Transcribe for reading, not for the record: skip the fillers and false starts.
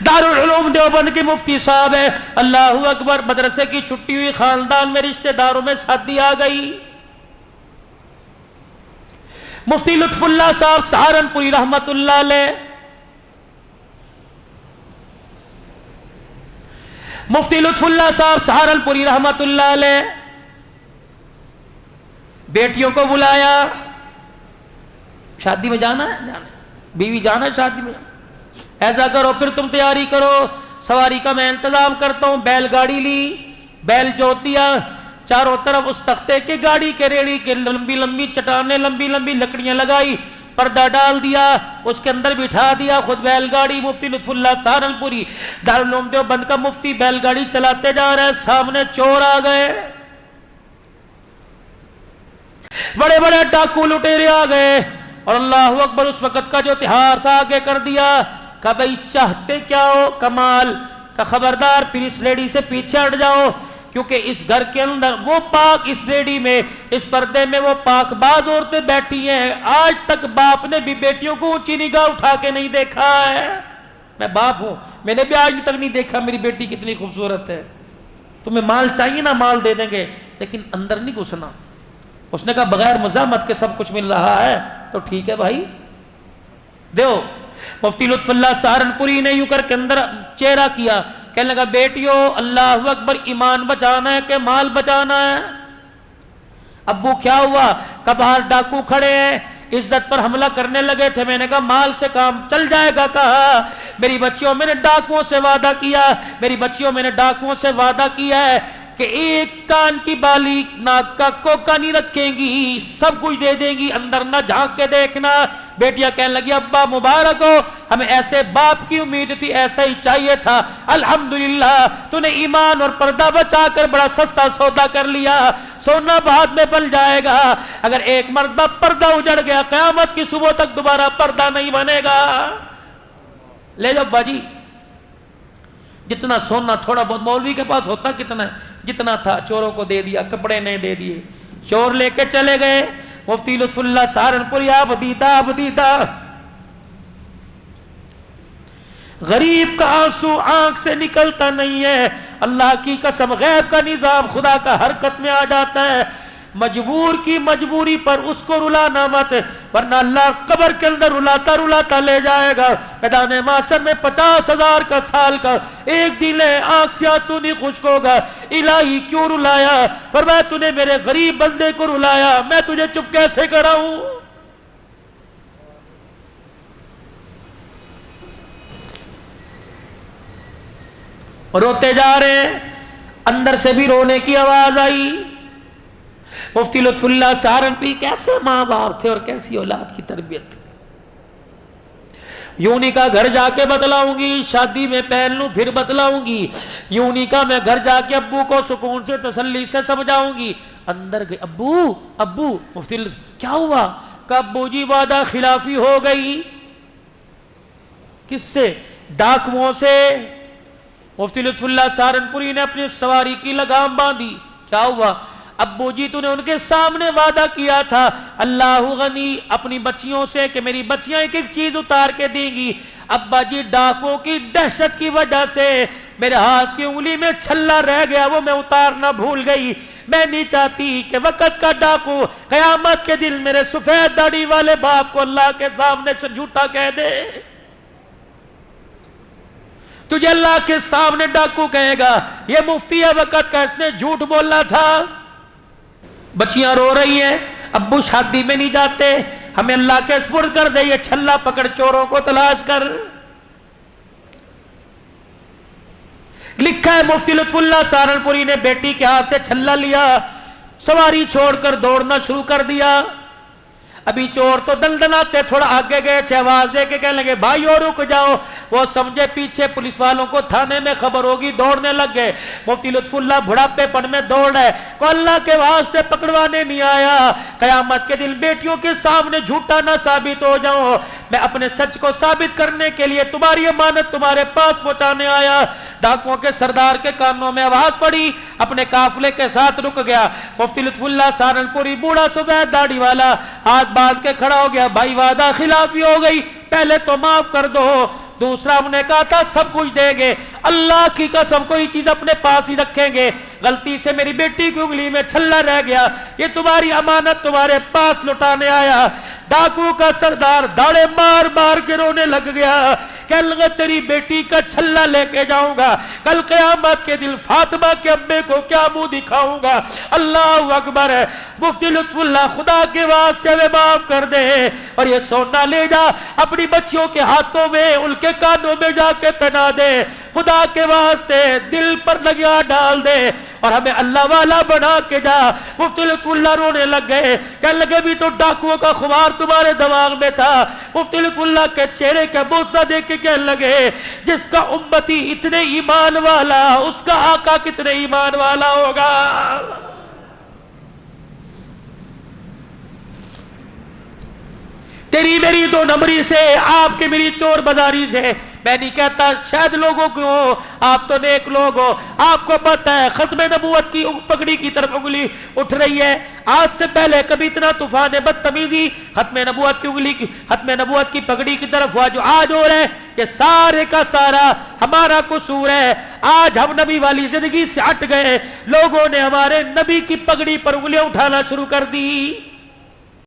दारुल उलूम देवबंद के मुफ्ती साहब है। अल्लाहू अकबर। मदरसे की छुट्टी हुई, खानदान में रिश्तेदारों में शादी आ गई। मुफ्ती लुत्फुल्लाह साहब सहारनपुरी रहमतुल्लाह अलैह, मुफ्ती लुत्फुल्लाह साहब सहारनपुरी रहमतुल्लाह अलैह बेटियों को बुलाया, शादी में जाना है, जाना है, बीवी जाना है शादी में, ऐसा करो फिर तुम तैयारी करो, सवारी का मैं इंतजाम करता हूं। बैलगाड़ी ली, बैल जोत दिया, चारों तरफ उस तख्ते के गाड़ी के रेड़ी के लंबी लंबी चट्टानें, लंबी लंबी लकड़ियां लगाई, पर्दा डाल दिया, उसके अंदर बिठा दिया, खुद बैलगाड़ी। मुफ्ती लुत्फुल्लाह सहारनपुरी दारुल उलूम देवबंद का मुफ्ती बैलगाड़ी चलाते जा रहे हैं, सामने चोर आ गए, बड़े बड़े डाकू लुटेरे आ गए। और अल्लाह अकबर, उस वक्त का जो त्योहार था आगे कर दिया। का भाई चाहते क्या हो कमाल का, खबरदार फिर इस लेडी से पीछे हट जाओ, क्योंकि इस घर के अंदर वो पाक, इस लेडी में, इस पर्दे में वो पाकबाज औरतें बैठी हैं। आज तक बाप ने भी बेटियों को ऊंची निगाह उठा के नहीं देखा है। मैं बाप हूं, मैंने भी आज तक नहीं देखा मेरी बेटी कितनी खूबसूरत है। तुम्हें माल चाहिए ना, माल दे देंगे, लेकिन अंदर नहीं घुसना। उसने कहा बगैर मज़ामत के सब कुछ मिल रहा है तो ठीक है भाई, दो। मुफ्ती लुत्फुल्लाह सहारनपुरी ने यूं करके अंदर चेहरा किया, कहने लगा बेटियों अल्लाह अकबर, ईमान बचाना है कि माल बचाना है? अब्बू क्या हुआ? का बाहर डाकू खड़े हैं, इज्जत पर हमला करने लगे थे। मैंने कहा माल से काम चल जाएगा। कहा मेरी बच्चियों, मैंने डाकुओं से वादा किया, मेरी बच्चियों मैंने डाकुओं से वादा किया है कि एक कान की बाली, नाक का कोका नहीं रखेंगी, सब कुछ दे देंगी, अंदर न झांक के देखना। बेटियां कहने लगी अब्बा मुबारक हो, हमें ऐसे बाप की उम्मीद थी, ऐसा ही चाहिए था। अल्हम्दुलिल्लाह तूने ईमान और पर्दा बचाकर बड़ा सस्ता सौदा कर लिया। सोना बाद में बन जाएगा, अगर एक मर्तबा पर्दा उजड़ गया क़यामत की सुबह तक दोबारा पर्दा नहीं बनेगा। ले जाओ बाजी, जितना सोना थोड़ा बहुत, मौलवी के पास होता कितना है, जितना था चोरों को दे दिया, कपड़े नहीं दे दिए, चोर लेके चले गए। मुफ्ती लुत्फुल्लाह सहारनपुरी आबदीदा आबदीदा, गरीब का आंसू आंख से निकलता नहीं है। अल्लाह की कसम, गैब का निजाम खुदा का हरकत में आ जाता है। मजबूर की मजबूरी पर उसको रुलाना मत, वरना अल्लाह कब्र के अंदर रुलाता रुलाता ले जाएगा। मैदान माशर में 50,000 का साल का एक दिन है, आंख से आंसू नहीं खुश्क होगा। इलाही क्यों रुलाया? फरमाया तूने मेरे गरीब बंदे को रुलाया, मैं तुझे चुप कैसे कराऊं? रोते जा रहे हैं, अंदर से भी रोने की आवाज आई। मुफ्ती लुत्फुल्लाह सहारनपुरी कैसे माँ बाप थे और कैसी औलाद की तरबियत। यूनी का घर जाके बतलाऊंगी, शादी में पहन लूं फिर बतलाऊंगी। यूनी का मैं घर जाके अब्बू को सुकून से तसल्ली से समझाऊंगी। अंदर गए, अब्बू अब्बू। मुफ्ती क्या हुआ? का अब्बू जी वादा खिलाफी हो गई। किससे? डाकुओं से। मुफ्ती लुत्फुल्लाह सहारनपुरी ने अपनी सवारी की लगाम बांधी। क्या हुआ? अब्बू जी तूने उनके सामने वादा किया था अल्लाह गनी अपनी बच्चियों से कि मेरी बच्चियां एक एक चीज उतार के देंगी। अब्बा जी डाकुओं की दहशत की वजह से मेरे हाथ की उंगली में छल्ला रह गया, वो मैं उतारना भूल गई। मैं नहीं चाहती कि वक़्त का डाकू कयामत के दिन मेरे सफेद दाढ़ी वाले बाप को अल्लाह के सामने से झूठा कह दे। तुझे अल्लाह के सामने डाकू कहेगा ये मुफ्ती है वक़्त का, इसने झूठ बोला था। बच्चियां रो रही हैं, अब्बू शादी में नहीं जाते, हमें अल्लाह के सुपुर्द कर दे, ये छल्ला पकड़ चोरों को तलाश कर। लिखा है मुफ्ती लुत्फुल्लाह सहारनपुरी ने बेटी के हाथ से छल्ला लिया, सवारी छोड़कर दौड़ना शुरू कर दिया। अभी चोर तो दलदलाते थोड़ा आगे गए थे, आवाज दे के कहने लगे भाई और रुक जाओ। वो समझे पीछे पुलिस वालों को थाने में खबर होगी, दौड़ने लग गए। मुफ्ती लुत्फुल्लाह बुढ़ापेपन में दौड़ है, को अल्लाह के वास्ते पकड़वाने नहीं आया। कयामत के दिन बेटियों के सामने झूठा ना साबित हो जाऊं, मैं अपने सच को साबित करने के लिए तुम्हारी अमानत तुम्हारे पास पहुंचाने आया। डाकुओं के सरदार के कानों में आवाज पड़ी, अपने काफिले के साथ रुक गया। मुफ्ती लुत्फुल्लाह सहारनपुरी बूढ़ा सफेद दाढ़ी वाला हाथ बांध के खड़ा हो गया, भाई वादा खिलाफी हो गई, पहले तो माफ कर दो। दूसरा हमने कहा था सब कुछ देंगे, अल्लाह की कसम कोई चीज अपने पास ही रखेंगे। गलती से मेरी बेटी की उंगली में छल्ला रह गया, ये तुम्हारी अमानत तुम्हारे पास लुटाने आया। डाकू का सरदार दाड़े मार मार के रोने लग गया, कहने लगा तेरी बेटी का छल्ला लेके जाऊंगा, कल क़यामत के दिन फातिमा के अब्बे को क्या मुंह दिखाऊंगा। अल्लाह अकबर है। मुफ्ती लुत्फुल्लाह खुदा के वास्ते हमें माफ कर दे, और ये सोना ले जा अपनी बच्चियों के हाथों में, उनके कानों में जाके पहना दे, खुदा के वास्ते दिल पर लगा डाल दे और हमें अल्लाह वाला बना के जा। मुफ्ती लुत्फुल्लाह रोने लग गए, कहने लगे भी तो डाकुओं का खुमार तुम्हारे दिमाग में था। मुफ्ती लुत्फुल्लाह के चेहरे का बोसा देख के कहने लगे जिसका उम्मती इतने ईमान वाला, उसका आका कितने ईमान वाला होगा। तेरी मेरी दो नंबरी से, आपके मेरी चोर बाजारी से, मैं नहीं कहता शायद लोगों को, आप तो नेक लोग हो, आपको पता है खत्म नबूवत की पगड़ी की तरफ उंगली उठ रही है। आज से पहले कभी इतना तूफान है बदतमीजी खत्म नबूवत की उंगली की, खत्म नबूवत की पगड़ी की तरफ हुआ जो आज हो रहा है, ये सारे का सारा हमारा कसूर है। आज हम नबी वाली जिंदगी से हट गए, लोगों ने हमारे नबी की पगड़ी पर उंगलियां उठाना शुरू कर दी।